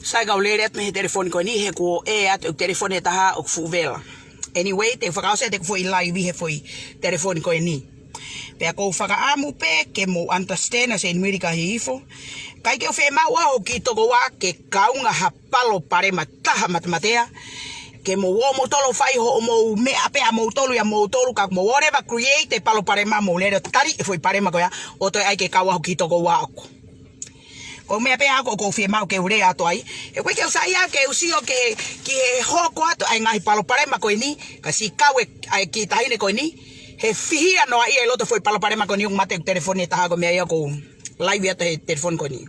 Sai kau lere at me telefone ko ni he ko at o telefone taha o fuvela. Anyway, te whakaose te foi live he foi telefone ko ni. Pea ko whakaamu pe ke mo understand as in America hi ifo. Kai ke o whe maua o ki toko wā ke kaunga ha palo pare mataha matamatea. Ke mo wo mo tolo whai ho o mo mea pea mo tolu ya mo tolu ka mo whatever create e palo pare ma mo lere tari e foi pare ma ko ya o toi ai ke kaua ho ki toko wā ako. Ko mea pea ako ko whe mau ke ure ato ai. E koe ke usai a ke usio ke ki he hoko ato ai ngahi palo pare ma ko ni. Ka si kau e ai ki tahine ko ni. He fihia noa ia loto foi palo pare ma ko ni un mate telefone taha ko mea ia ko live ato he telefone ko ni.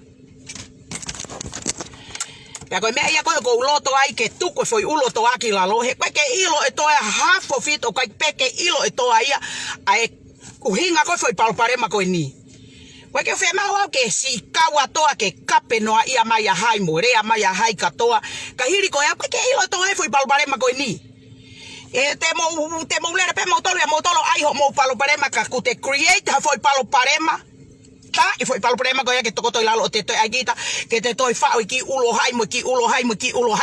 Pea koe mea ia koe ko uloto ai ke tuko foi uloto aki lalo. He koe ke ilo e toa half of it o kai peke ilo e toa ia. Ai uhinga koe foi palo pare ma ko ni. Koe ke whe mau au ke si kaua toa ke kape noa ia mai a hai mo rea mai a hai katoa. Ka hiri koe au koe ke ilo toa e foi palo pare ma ko ni. E te mo lere pe mo tolo ai ho mo palo parema ka ku te create ha foi palo parema ta e foi palo parema ko ya ke toko toi lalo te toi agita ke te toi fa ki ulo hai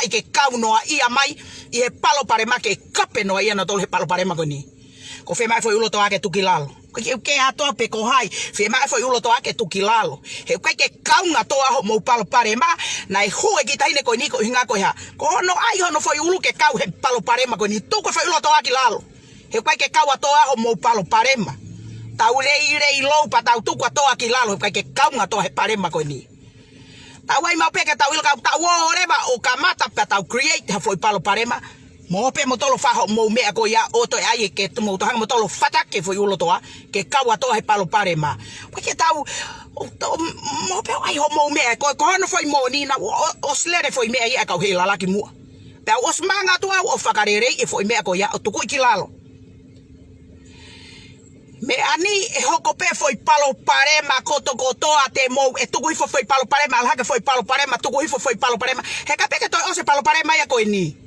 ke kau noa ia mai i he palo parema ke kape noa ia na tolo he palo parema ko ni ko fe mai foi ulo toa ke tuki lalo ke ato pe ko hai fe mai foi ulo toa ke tuki lalo he ke kaunga toa ho mo palo parema na e hu e kita ine ko ni ko hinga ko ha ko no ai ho no foi ulu ke kau he palo parema ko ni tu ko foi ulo toa ki lalo he ke kau toa ho mo palo parema tau le lo pa tau tu ko toa ki lalo he ke kaunga toa he parema ko ni tau ai mau pe ke tau il ka tau oreba o kamata pa tau create ha foi palo parema mo pe mo tolo fa mo me ko ya o to ai ke mo to mo tolo fata ke foi ulo toa ke kaua toa he palo parema ko ke tau mo pe ai ho mo me ko no foi mo ni na o slere foi me ai ka he lala ki mu pe os manga toa o fakarere e foi me ko ya o tuku ki lalo me ani e hoko pe foi palo parema ko toa te mo e tuku foi palo parema la ke foi palo parema tuku foi palo parema he ka pe ke to o se palo parema ya ko ni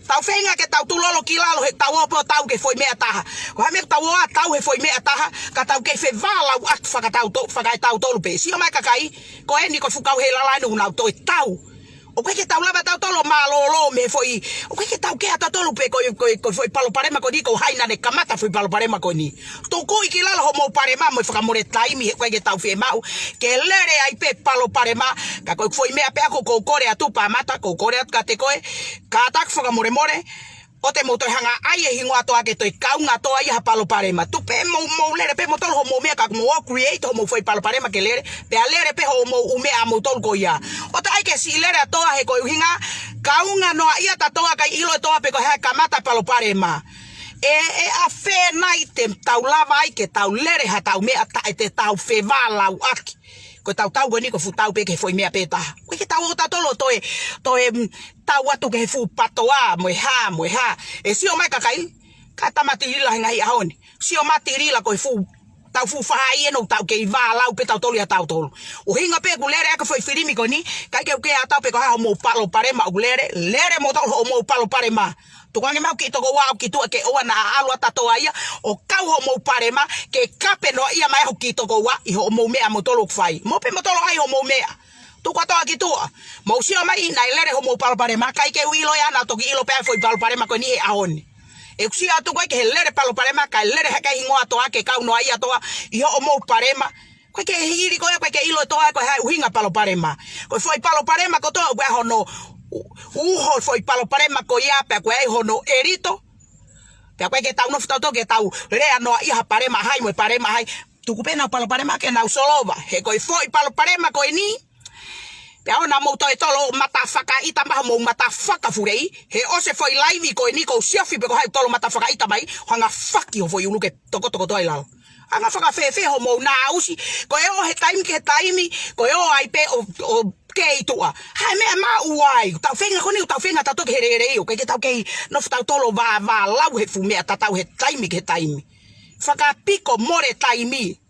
tau fenga ke tau tulolo kilalo he tau opo tau ke foi mea taha. Ko hame tau oa tau he foi mea taha. Ka tau ke fe vala u at whakai tau tolu pe. Sio mai kakai. Ko eni ko fukau he lalanu unau toi tau. O koe ke tau lava tau tolo malolo me foi. O koe ke tau ke ata tolu pe ko foi palo parema ko ni ko haina ne kamata foi palo parema ko ni. To ko kilalo ho mo parema mo whakamore taimi he koe ke tau fe mau. Ke lere ai pe palo parema. Ka koe foi mea pe ako ko kore atu pa mata ko kore atu ka te koe. Ka tak whakamore more. O te mo toi hanga ai e hingo atoa ke toi kaunga toa i ha palo parema. Tu pe mo lere pe mo tolo ho mo mea ka mo create ho mo foi palo parema ke lere. Pe a lere pe ho mo umea mo tolo ko ia. O ta ai ke si lere atoa he ko hinga kaunga noa ia ta toa kai ilo toa pe ko he kamata palo parema. E a fe nai te tau lava ai ke tau lere ha tau mea ta te tau fe vala u aki. Ko tau goni ko fu tau pe ke foi mea peta. Ko ke tau ta tolo toe tau atu ke fu patoa mo ha. E sio mai kakai. Ka tamati ila ngai ahoni. Sio mati rila ko fu tau fu fai no tau ke va lau pe tau tolo ya tau tolo. O hinga pe gulere ka foi firimi ko ni. Kai ke atau pe ko ha mo palo parema gulere. Lere mo tau mo palo parema. Tukange mau ki toko wa ki tu ke o na alu atatoa ia o kau ho mo parema ke kape no ia mai ho ki toko wa i ho mo mea mo tolo fai mo pe mo tolo ai ho mo mea tu ka to ki tu mo sio mai na lere ho mo palo parema kai ke wilo ya na to ki ilo pe foi palo parema ko ni e ahoni e kusi atu ko ke lere palo parema kai lere ha kai ngo atoa ke kau no ai atoa i ho mo parema ko ke hiri ko ke ilo toa ko ha uhinga palo parema ko foi palo parema ko to wa ho no uho foi palo parema ko ia pe ko ai hono erito pe ko ke tau no fto ke tau rea no ia parema hai mo parema hai tu kupena palo parema ke na usolova he ko foi palo parema ko ni pe ona mo to tolo matafaka ita ma mo matafaka furei he o se foi live ko ni ko siafi pe ko hai tolo matafaka ita mai hanga faki ho foi uluke toko to ai lalo anga faka fe ho mo na usi ko e o he time ko e o ai pe o ke tua hai me ma uai tau fenga ta to ke here o ke tau ke no tau tolo va lau he fume ta tau he time faka pico more time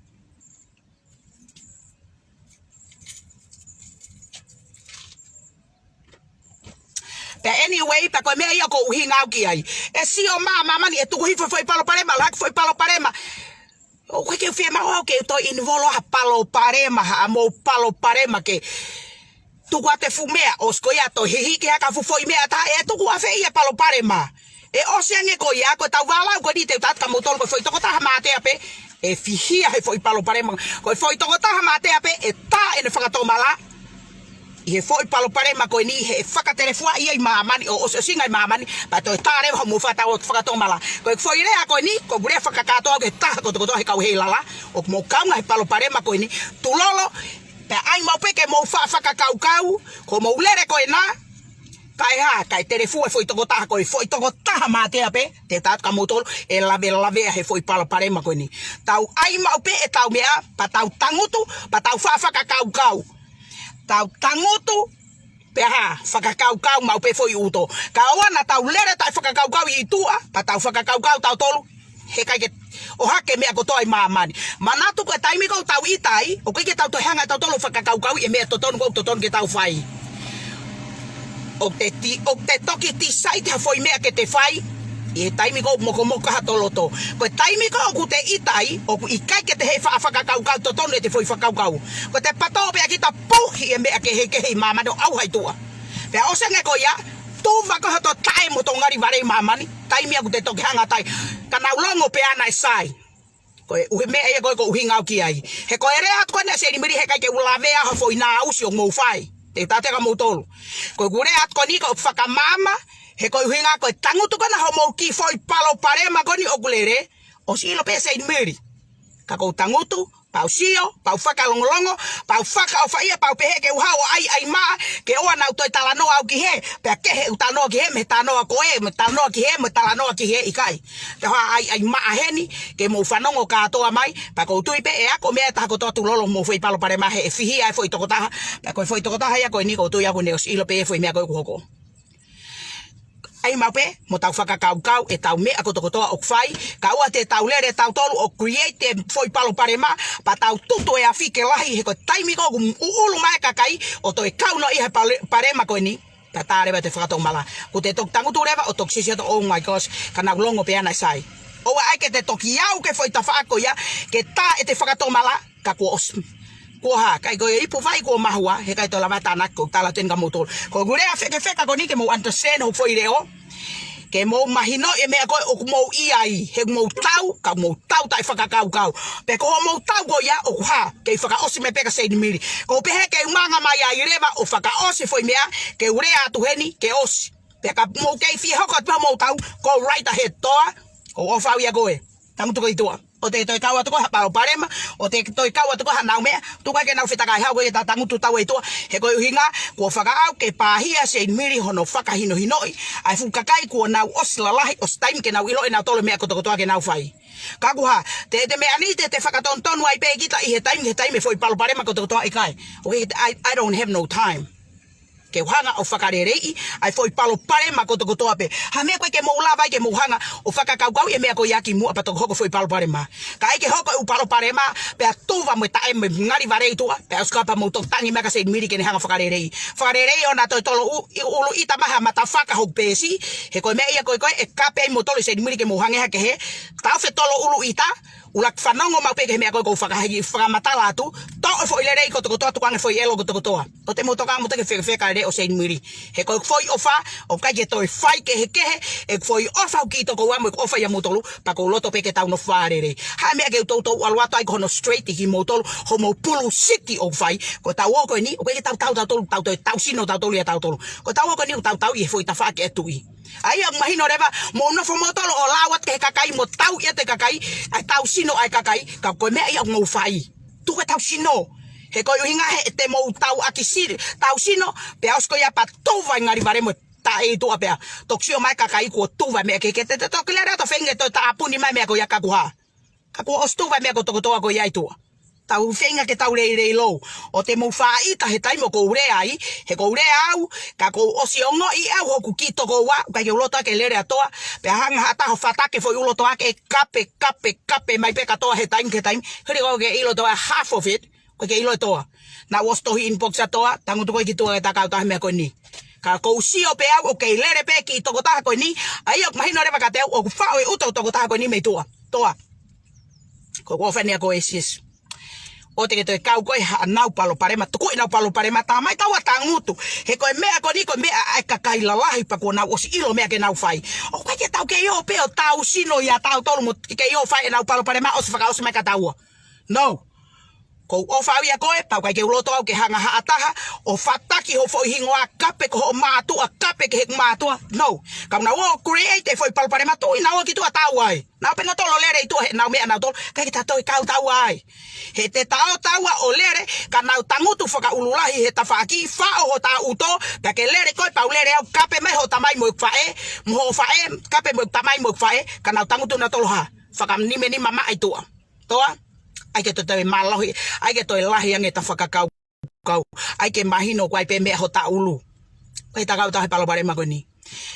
But anyway, pa ko me ia ko uhinga ki ai e si o mama ni e tu hi foi palo parema la foi palo parema o que fe ma o que to involo a palo parema a mo palo parema que tu kwa te fumea osko ya to hihiki haka fufoi mea ta e tu kwa fe ia palo pare ma e osiange ko ya ko tau wala ko ni te tata mo tolo ko foi to ta mate ape e fihia he foi palo pare ma ko foi to ta mate ape e ta e ne fakato mala e foi palo pare ma ko ni he fakaterefua ia mamani o singa mamani pa to tare ho mo fata o fakato mala ko foi re ko ni ko bure fakakato ke ta ko to he ka he lala o mo kanga he palo pare ma ko ni tulolo pe ai mau pe ke mo fa fakakau kau ko mo lere ko na kai ha kai telefua foi to ta mate ape te ta ka mo tolo e lave he foi palo pare ma ko ni tau ai mau pe e tau mea pa tau tangutu pa tau fa fakakau kau tau tangutu peha fakakau kau mau pe foi uto kawana tau lere tai fakakau kau I tua pa tau fakakau kau tau tolu he kai ke o hake me ko toi mamani manatu ko taimi ko tau itai o ke tau to hanga tau tolu fakakau kau e me to ton ke tau fai o te toki ti sai te foi me ke te fai e taimi ko mo ka toloto ko taimi ko ku te itai o ku ikai ke te he fakakau kau to ton te foi fakakau kau ko te pato pe ki ta pohi e me ke he mama do au hai tua pe o se nge ko ya tu va ko to tai mo to ngari vare mamani taimi ku te toki hanga tai kana longo pe ana sai ko u me e ko hinga ki ai he ko ere at ko na se ni miri he kai ke ulave a foi na usi o mo fai te tate ka mo tolo ko gure at ko ni ko fakamama he ko hinga ko tangutu ko na homo ki foi palo pare ma ko ni okulere o si lo pese in meri ka ko tangutu pau sio pau faka longo pau faka o faia pau pehe ke uha o ai ma ke o na to talano au ki he pe ke he utano ki he me tano ko e me tano ki he me talano ki he ikai te ha ai ma heni ke mo fanongo ka to mai pa ko tu pe e ko me ta ko to lolo mo foi palo pare ma he fihi ai foi to ko ta pa ko foi to ko ta ya ko ni ko tu ya ko ne o si lo pe foi me ko ko ai mape mo tau fakakau kau e tau me ako tokotoa o fai ka ua te tau lere tau tolu o create foi palo pare ma pa tau tutu e afike lahi he ko taimi ko ulu mai kakai o to e kau no I he pare ma ko ni ta tare ba te fakato mala ko te tok tangu tu reva o toksisi to oh my gosh kana longo pe ana sai o ai ke te toki au ke foi ta fako ya ke ta e te fakato mala ka ko os ko ha kai ko I pu vai ko mahua he kai to la mata na ko tala ten ka motor ko gure a feke feka ko ni ke mo understand ho foi reo ke mo mahino e me ko o mo I he mo tau ka mo tau tai fakakau kau pe ko mo tau go ya o ha ke faka osi me peka sei ni miri ko pe he ke manga mai ai reva o faka osi foi mea ke ure atu heni ke osi pe ka mo ke fi ho ko mo tau ko right ahead to ko o fa ya go e tamu to ko itoa o te toi kaua tuko ha palo parema o te toi kaua tuko ha nau mea tuka ke nau fitaka ha go e tatangu tu tau e to he ko hinga ko faka au ke pahia se miri hono faka hino hinoi ai fu kakai ko nau osla lahi os time ke nau ilo e nau tolo mea ko to ke nau fai kakuha te me ani te faka ton ton wai pe kita I he time foi palo parema ko to e kai okay I don't have no time ke hanga o fakarerei ai foi palo pare ma ko to ape ha me ko ke mo lava ke mo hanga o fakakau kau e me ko yaki mu apa to hoko foi palo pare ma kai ke hoko u palo pare ma pe tuva mo ta e ngari vare tu pe skapa mo to tangi me ka se miri ke hanga fakarerei ona to tolo ulu ita maha mata faka ho pesi he ko me ia ko e kape mo tolo se miri ke mo hanga ke he ta fe tolo ulu ita ulak fanongo ma pe ke me ko faka hagi faka matala tu to foi lerei ko to kwang foi elo ko to o te mo to ka mo te ke feka o se miri he ko foi ofa o ka je to fai ke he e foi ofa ki to ko wa mo ofa ya motolu pa ko loto pe ke ta no farere ha me ke to alwa to ai kono straight ki motolu ho mo pulu city o fai ko ta wo ko ni o ke ta sino ta ya ta ko ta wo ko ni ta I foi ta fa ke tu ai ang mahino reba mo no fo motolo o lawat ke kakai mo tau ia te kakai ai tau sino ai kakai ka ko me ai mo fai tu ke tau sino he ko hinga he te mo tau akisiri tau sino pe asko ya pa tu vai ngari bare mo ta e tu apea toksio mai kakai ko tu vai me ke te to klera to fenge to ta apuni mai me ko ya kakuha kaku ostu vai me ko to ko ya itu tau fenga ke tau le lo o te mo fai ta he tai mo ko ure ai he ko ure au ka ko osiongo I au ku kito ko wa ka yo lota ke lere atoa pe hanga ata ho fata ke foi ulo toa ke kape mai pe ka toa he time hiri ko ke ilo toa half of it ko ke ilo toa na was to inbox atoa tangu to ko ki toa ta ka ta me ko ni ka ko sio pe au o ke lere pe ki to ko ta ko ni ai ok mahino re ka te o fa o to ko ta ko ni me toa ko ko fa ne ko esis o te ke toi kau koe nau palo parema tuku nau palo parema ta mai tawa tangutu he koe mea ko ni ko mea ai kakaila lahi pa ko nau osi ilo mea ke nau fai o koe ke tau ke yo pe o tau sino ya tau tolu mo ke yo fai nau palo parema o se faka o se mai ka taua no ko o fawia koe tau kai ke uloto au ke hanga haataha o fataki ho foi hingoa kape ko matu a kape ke matu no kam na wo create foi pal pare matu ina o ki tu atawai na pena to lo lere tu na me na to kai ta to ka tawai he te tao tawa o lere kana tangutu foka ululahi he tafaki fa o ta uto ta ke lere koe pa lere au kape mai ho tamai mo fae mo fae kape mo tamai mo fae kana tangutu na to ha fakam ni me ni mama ai tu toa ai ke to te malahi ai ke to lahi ange ta whakakau kau ai ke mahino kwai pe me ho ta ulu ai ta kau ta palo bare magoni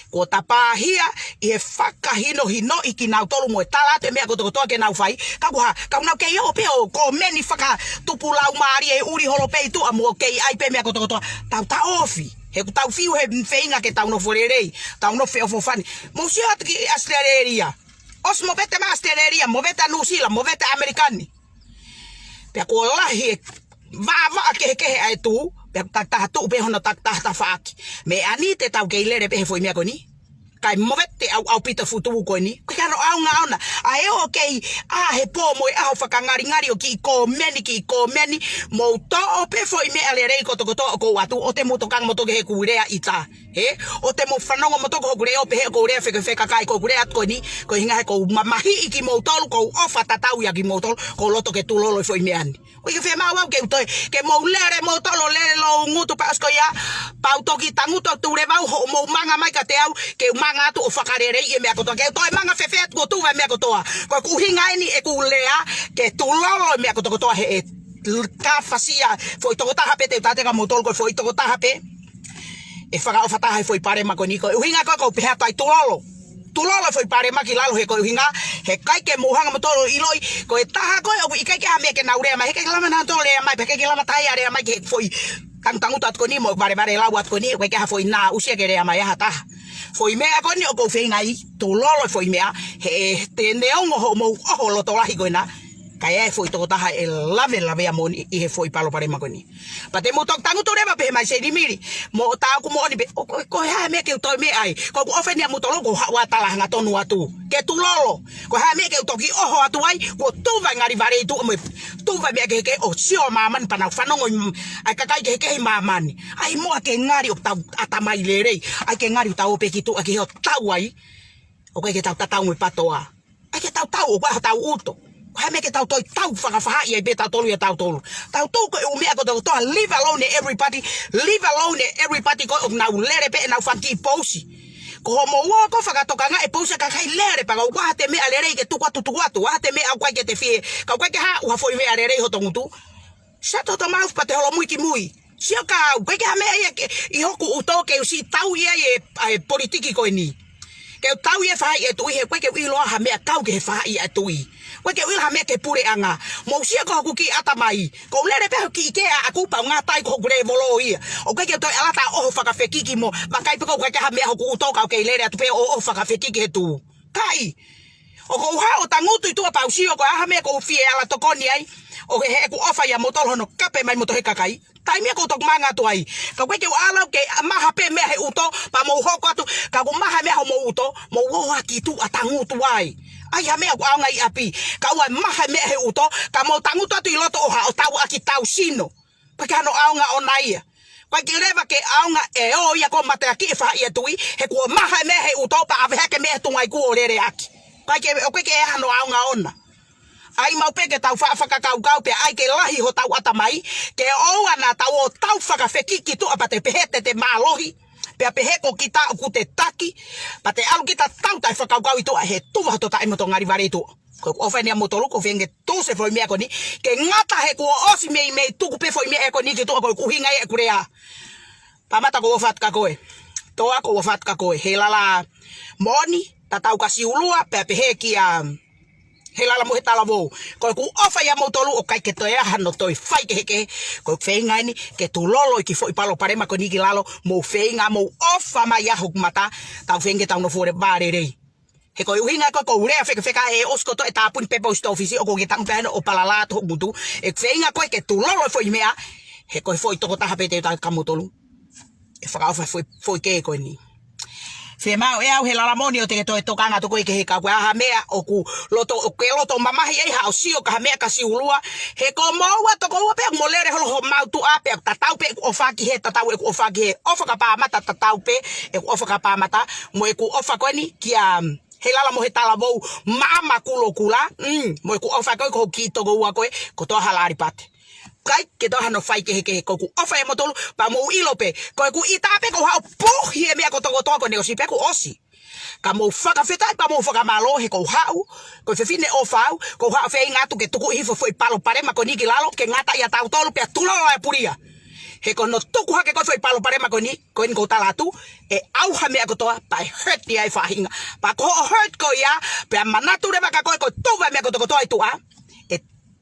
ko ta pahia e whakahino hino iki nau tolu mo tala te me ko to ke nau fai ka ka nau ke yo pe o ko meni whaka tupu lau mari e uri holo pe tu amo ke ai pe me ko to ta ofi he ku tau fiu he feinga ke tau no forerei tau no fe ofo fani mo si at ki Australia os mo vete ma Australia mo vete New Zealand mo vete americani pe ko lahi va ke ai tu pe ta tu pe hono ta faki me ani te tau ke lere pe foi me ko ni kai movete au pita futu ko ni ka no au ngauna ai okay he po mo a faka ngari o ki ko meni mo to pe foi me alere ko to ko watu o te mo to kang mo to ke kurea ita he o te mo fanongo mo to ko kurea pe ko kurea fe kai ko kurea ko ni ko hinga ko mamahi iki mo to ko ofa tatau ya ki mo to ko loto ke tu lolo foi me ani o ke fe ma wa ke to ke mo lere mo to lo lere lo ngutu pa asko ya pa to ki tanguto tu re ba mo manga mai ka te au ke manga tu o whakarere i e mea kotoa. Kei toi manga whewhet ko tuwe mea kotoa. Koe ku hingai ni e ku lea ke tu lolo mea kotoa he e ka whasia. Foi toko tahape te tateka motol koe foi toko tahape. E whaka o whataha foi pare mako ni koe. Uhinga koe ko pihea tai tu lolo. Tu lolo foi pare maki lalo he koe uhinga. He kai ke muhanga motolo iloi. Koe taha koe o i kai ke hamea ke naurea mai. He kai lama nanto lea mai. He kai lama tai area mai ke foi. Tangu tat ko ni mo bare lawat ko ni koe ke ha foi na usia ke rea mai ha taha. Foi mea ko ni o ko whenga i tō lolo foi mea he te neongo ho mou oho lo tō lahi koina kai e foi tō taha e lave a moni i he foi palo pare makoni pa te mo tok tangu tō rewa pe mai se ni miri mo tāu ku mo oni be ko hea mea ke utoi mea ai ko ku ofeni a mutolo ko hawa talahanga tonu atu ke tu lolo ko hea mea ke utoki oho atu ai ko tuwa ngari vare tu mo tuwa mea ke o sio maman pana whanongo ai kakai ke maman ai moa ke ngari o tau atamai lerei ai ke ngari o tau pe ki tu aki heo tau ai o ke tau tatau me patoa ai ke tau o kwa tau uto hai me ke tau toi tau whakawhaha i ai be tau tolu ia tau tolu tau tau ko e umea ko tau toa leave alone everybody ko o nau lere pe nau whanki pousi ko homo ua ko whakatoka nga e pousi ka kai lere pa kau waha te mea lere i ke tukwatu waha te mea au kai ke te fie kau kai ke ha uha foi mea lere i hotongutu sato to mouth pa te holo muiki mui sio kau kai ke ha mea i hoku uto ke usi tau ia e politiki ko ni ke tau ia whai e tui he kai ke uiloa ha mea kau ke he whai e tui Koe ke uiha mea ke pure anga. Mou sia ko hoku ki atamai. Ko lere peho ki ikea a kupa ngā tai ko hoku re volo ia. O koe ke toi alata oho whakawhekiki mo. Makai piko koe ke ha mea hoku utoka o kei lere atu peo oho whakawhekiki he tu. Kai. O ko uha o tangutu i tua pausio ko aha mea ko ufie ala tokoni ai. O ke he ku ofa ia motolo hono kape mai moto he kakai. Tai mea ko tok manga tu ai. Ka koe ke alau ke maha pe mea he uto. Pa mou hoko atu. Ka ku maha mea ho mou uto. Mou oha ki tu a tangutu ai. Ai ha mea au ngai api ka ua maha mea he uto ka mo tangu tatu i loto oha o tau aki tau sino pa ka no au nga onaia pa ki leva ke au nga e o ia ko mate aki e wha ia tui he kua maha mea he uto pa ave heke mea tungai ku o lere aki pa ke o ke e no au nga ona ai mau pe ke tau whakakau kau pe ai ke lahi ho tau atamai ke o ana tau o tau whakawhekiki tu apate pehete te malohi Pea peheko kita o kute taki, pa te alu kita tau tai whakaukau i tua he tuwa to tai moto ngari ware i tua. Ko ofenia motoru ko whenge tu se foi mea ko ni, ke ngata he kua osi mei tuku pe foi mea ko ni ki tua ko kuhinga e kurea. Pamata ko ofat ka koe, toa ko ofat ka koe, he lala moni, ta tau kasi ulua, pea peheki he lala mo he tala vou. Ko ku ofa ia motoru o kai ke toi aha no toi whai ke heke. Ko whenga ni ke tu lolo i ki fo i palo parema ko niki lalo. Mo whenga mo ofa mai aho mata. Tau whenge tau no fore bare rei. He ko uhinga ko urea feka e osko to etapun pe post office o ko getang peno o palala to mutu e feinga ko ke tu lolo foi mea he ko foi to ta hapete ta kamutolu e faka foi ke ko ni fe mau e au he la moni o te to kanga to ko ke he ka kwa ha mea o ku loto o ke loto mama he ha o sio ka mea ka si ulua he ko moa to ko pe molere ho mau tu ape ta tau pe o fa ki he ta tau o fa ki he o fa ka pa mata ta tau pe e o fa ka pa mata mo e ku o fa ko ni ki he lala mo he tala mou mama kulo kula mo ku ofa ko ki to go wa ko to halari pat kai ke to hano fai ke ko ku ofa e motolu pa mo ilope ko ku itape ko ha pu he me ko to ne osi pe ko osi ka mo faka feta pa mo faka malo he ko ha ko fe fine ofa ko ha fe ngatu ke tu ku hifo foi palo pare ma ko ni kilalo ke ngata ya tau tolu pe tulo e puria he ko no tuku hake ko foi palo pare ma ko ni ko talatu e au ha me ko to pa hurt dia e fahinga pa ko hurt ko ya pe manatu re ka ko tu va me ko to ai tu e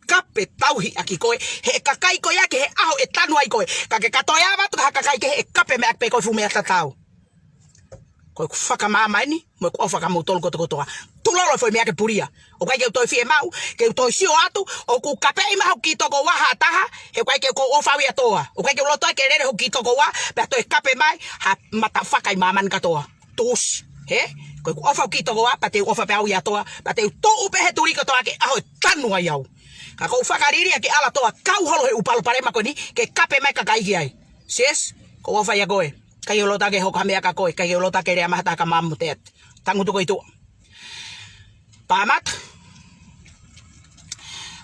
kape tauhi aki ko he kakai ko ya ke he au e tanu ai ko ka ke katoya ba tu ha kakai ke e kape me pe ko fu me ta tau ko faka mama ni mo ko faka mo tol ko to tulolo foi me ke puria o kai ke to fie mau ke to sio atu o ku kape ma ho kito ko wa hataha e kai ke ko o fa wi atoa o kai ke lo to ke re ho kito ko wa pe to kape mai ha mata faka mama ka toa tus he ko o fa kito ko wa pa te o fa pe au ya toa pa te to u pe he turi ko to ke a ho tanu ai au ka ko faka riri ke ala toa kau holo he upalo pare ma ko ni ke kape mai ka kai ai ses ko o fa ya goe kai lo ta ke ho kamea ka ko kai lo ta ke re ma ta ka mamu te tangu to ko itu pamat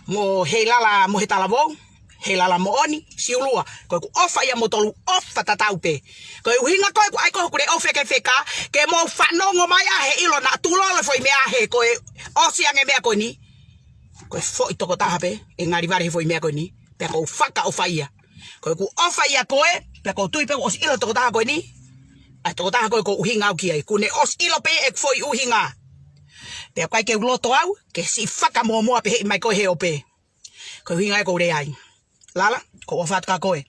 mo helala mo hetalavo helala mo oni siulua ko ofa ya motolu ofa tataupe ko hinga ko ai ko kure ofa ke feka ke mo fanongo mai he ilo na tulolo foi me he ko osi ange me ko ni ko foi to ko tahape en arrivare foi me ko ni pe ko faka ofa ya ko ofa ya ko pe ko tui pe os ilo to ko ta ko ni ai to ko ta ko hinga ki ai kune os ilo pe ek foi uhinga pe kai ke loto au ke si faka mo pe mai ko he ope ko hinga ko re ai lala ko fat ka ko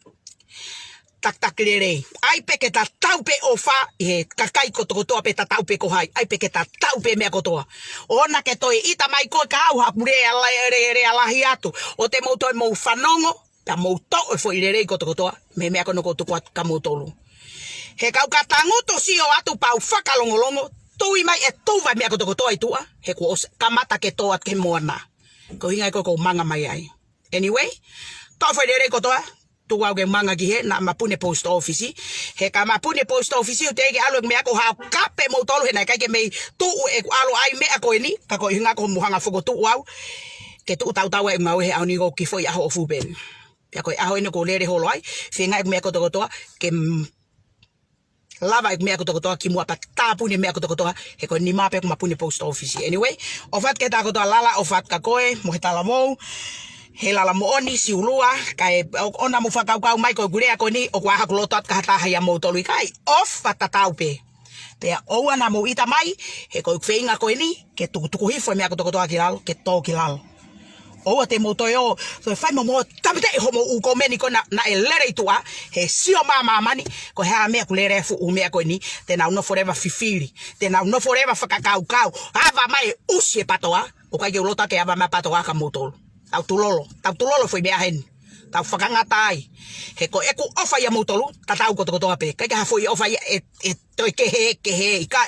tak re ai pe ke ta taupe ofa e kakai ko to pe ta taupe ko hai ai pe ke ta taupe me ko to ona ke to ita mai ko ka au ha pure ala hiatu o te mo to mo fanongo ta mo to foi re ko to me ko no ko to ka mo tolu he ka tango to si o atu pau faka longo tui mai e tu vai me ko to ai tua he ko kamata ke to at ke mona ko hinga ko manga mai ai anyway to foi re ko to tu wa ke manga ki he na mapune post office he ka mapune post office o te ke alo me ko ha kape mo tolu he na ka ke me tu e alo ai me ko ni ka ko hinga ko muhanga foko tu wa ke tu tau e mau he au ni ko ki foi a ho fu ben ya ko a ho ni ko le ho loi finga me ko to ke lava me ko to ki mo pa tapu ni me ko to he ko ni mape ko mapune post office anyway ofat ke ta ko to lala ofat ka koe mo hetala mo helala mo oni si ulua kai ona mo fa ka mai ko gure ko ni o kwa ha ko lotat ka ta ya mo to lui kai off ta taupe pe o ana mo ita mai he ko feinga ko ni ke tu hi fo me ko to akilalo ke to kilalo o te mo to yo so fai mo tamte ho mo u ko meni ko na elere tua he sio mama mani ko ha me ku lere fu u me ko ni te na no forever fifiri te na no forever fa kau ava mai usie patoa o ka yo lota ke ava ma patoa ka motor tau tulolo foi me ahen tau fakanga tai he ko eku ofa ya motolu ta tau ko to ape ka ha foi ofa e to ke he ka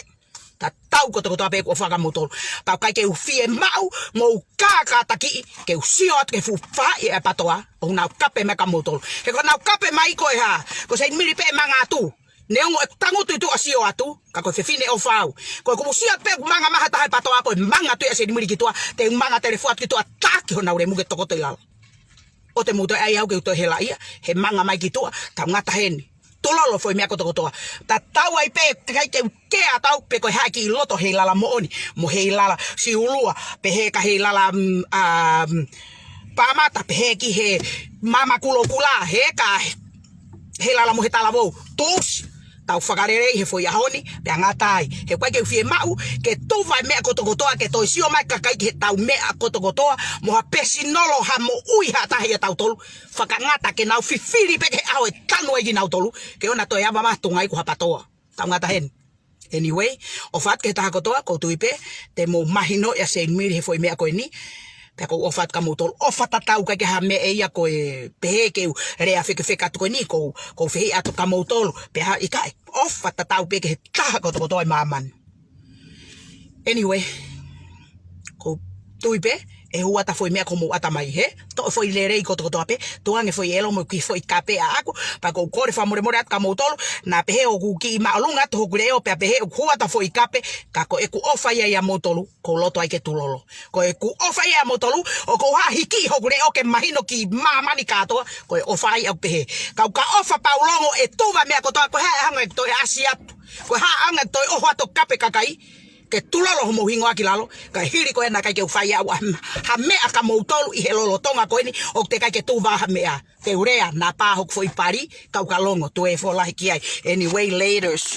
ta tau ko to ape ko faka motolu pa ka ke u fie mau mo ka taki ke u siot ke fu fa e patoa o na kape me ka motolu he ko na kape mai ko ha ko se miri pe manga tu neongo tangu tu asio atu ka ko fefine ofau ko siot pe manga maha ta patoa ko manga tu ase miri kitua te manga telefon kitua tak ho na ure muge to ko te lalo o te muto ai au ke to hela ia he manga mai kitua ta ngata hen tololo foi me ko to ta tau ai pe kai ke atau pe ko haki loto hela la mo oni mo hela si ulua pe he ka hela pamata pe he ki he mama kulo kula he ka hela la mo hetala vo tos tau whakarere he foi ahoni pe ngatai he kwai ke fie mau ke tu vai me kotokotoa ke toi sio mai kakai ke tau me kotokotoa mo ha pesinolo ha mo ui ha tahi e tau tolu whakangata ke nau fifiri pe ke aho e tanu e nau tolu ke ona toi ava mahtunga i ku hapatoa tau ngata hen Anyway, o fat ke taha kotoa, ko tuipe, te mo mahino ya se miri he foi mea koe ni. Te ko ofat ka motol, ofata tau ka ke ha me e ia koe pehe ke rea wheke atu koe ni, ko whihi atu ka motol, peha i kai, ofata tau pe ke he taha kotoa e māman. Anyway, ko tuipe, e huata foi mea ko mo ata mai he, to foi lerei kotoa pe, tuange foi elo mo ki foi kape a ako, pa ko kore fa more at ka motol, na pehe o ku ki maalunga to ku leo pe pehe o huata foi kape, ka ko e ku ofa ia motolu, ko loto ai ke tulolo. Ko e ku ofa ia motolu, o ko ha hiki ho ku leo ke mahino ki mamani katoa, ko e ofa ia pehe. Ka ofa paulongo e tuva mea kotoa, ko ha hanga to e asiatu, ko ha hanga to e ofa to kape kakai, ke tulalo homo hingo aki lalo, ka hiri ko ena kai ke ufai au ha mea ka moutolu i he lolo tonga ko eni, o te kai ke tuwa ha mea, te urea, na pāhok foi pari, kau ka longo, tu e fo lahi ki ai. Anyway, laters.